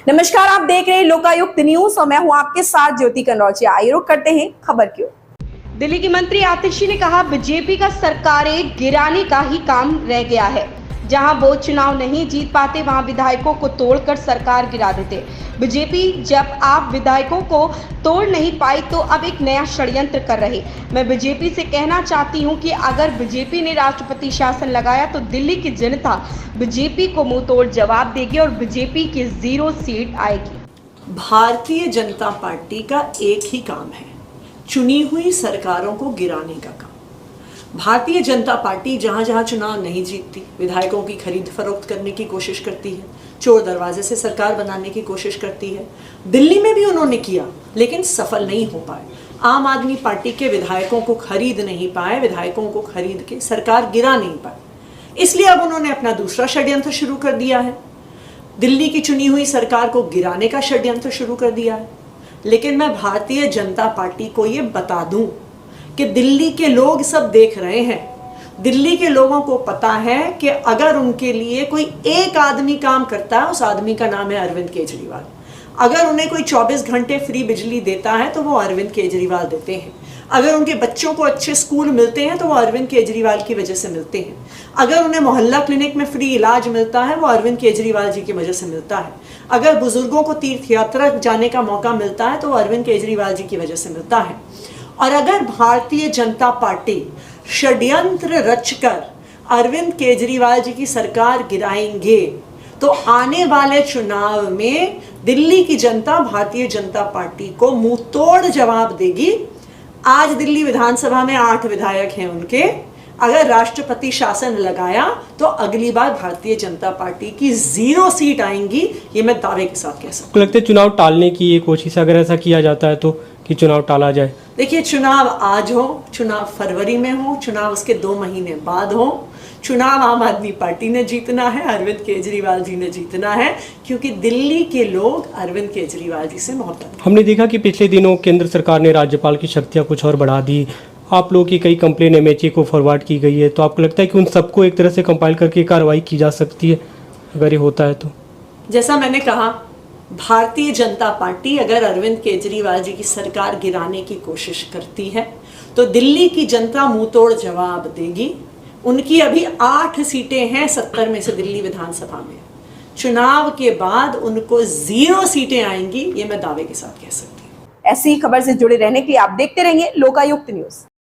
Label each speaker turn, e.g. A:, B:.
A: नमस्कार, आप देख रहे हैं लोकायुक्त न्यूज और मैं हूं आपके साथ ज्योति कन्नौजिया। आइए रुक करते हैं खबर की ओर। दिल्ली की मंत्री आतिशी ने कहा, बीजेपी का सरकारें गिराने का ही काम रह गया है। जहां वो चुनाव नहीं जीत पाते वहां विधायकों को तोड़कर सरकार गिरा देते। बीजेपी जब आप विधायकों को तोड़ नहीं पाई तो अब एक नया षड्यंत्र कर रहे। मैं बीजेपी से कहना चाहती हूं कि अगर बीजेपी ने राष्ट्रपति शासन लगाया तो दिल्ली की जनता बीजेपी को मुंह तोड़ जवाब देगी और बीजेपी की 0 सीट आएगी।
B: भारतीय जनता पार्टी का एक ही काम है, चुनी हुई सरकारों को गिराने का काम। भारतीय जनता पार्टी जहां जहां चुनाव नहीं जीतती, विधायकों की खरीद फरोख्त करने की कोशिश करती है, चोर दरवाजे से सरकार बनाने की कोशिश करती है। दिल्ली में भी उन्होंने किया लेकिन सफल नहीं हो पाए। आम आदमी पार्टी के विधायकों को खरीद नहीं पाए, विधायकों को खरीद के सरकार गिरा नहीं पाए। इसलिए अब उन्होंने अपना दूसरा षड्यंत्र शुरू कर दिया है, दिल्ली की चुनी हुई सरकार को गिराने का षड्यंत्र शुरू कर दिया है। लेकिन मैं भारतीय जनता पार्टी को ये बता दूं कि दिल्ली के लोग सब देख रहे हैं। दिल्ली के लोगों को पता है कि अगर उनके लिए कोई एक आदमी काम करता है, उस आदमी का नाम है अरविंद केजरीवाल। अगर उन्हें कोई 24 घंटे फ्री बिजली देता है तो वो अरविंद केजरीवाल देते हैं। अगर उनके बच्चों को अच्छे स्कूल मिलते हैं तो वो अरविंद केजरीवाल की वजह से मिलते हैं। अगर उन्हें मोहल्ला क्लिनिक में फ्री इलाज मिलता है वो अरविंद केजरीवाल जी की वजह से मिलता है। अगर बुजुर्गों को तीर्थ यात्रा जाने का मौका मिलता है तो वो अरविंद केजरीवाल जी की वजह से मिलता है। और अगर भारतीय जनता पार्टी षड्यंत्र रचकर अरविंद केजरीवाल जी की सरकार गिराएंगे तो आने वाले चुनाव में दिल्ली की जनता भारतीय जनता पार्टी को मुंह तोड़ जवाब देगी। आज दिल्ली विधानसभा में 8 विधायक हैं उनके। अगर राष्ट्रपति शासन लगाया तो अगली बार भारतीय जनता पार्टी की 0 सीट आएंगी, ये मैं दावे के साथ कह सकती हूँ।
C: लगता है चुनाव टालने की ये कोशिश, अगर ऐसा किया जाता है तो कि चुनाव टाला जाए।
B: देखिए, चुनाव आज हो, चुनाव फरवरी में हो, चुनाव उसके 2 महीने बाद हो, चुनाव आम आदमी पार्टी ने जीतना है, अरविंद केजरीवाल जी ने जीतना है, क्योंकि दिल्ली के लोग अरविंद केजरीवाल जी से मोहब्बत करते हैं।
C: हमने देखा कि पिछले दिनों केंद्र सरकार ने राज्यपाल की शक्तियां कुछ और बढ़ा दी। आप लोगों की कई कंप्लेन एमएचए को फॉरवर्ड की गई है, तो आपको लगता है कि उन सबको एक तरह से कंपाइल करके कार्रवाई की जा सकती है अगर ये होता है तो?
B: जैसा मैंने कहा, भारतीय जनता पार्टी अगर अरविंद केजरीवाल जी की सरकार गिराने की कोशिश करती है तो दिल्ली की जनता मुंह तोड़ जवाब देगी। उनकी अभी 8 सीटें हैं 70 में से दिल्ली विधानसभा में। चुनाव के बाद उनको 0 सीटें आएंगी, ये मैं दावे के साथ कह सकती हूँ।
A: ऐसी खबर से जुड़े रहने के लिए आप देखते रहिए लोकायुक्त न्यूज।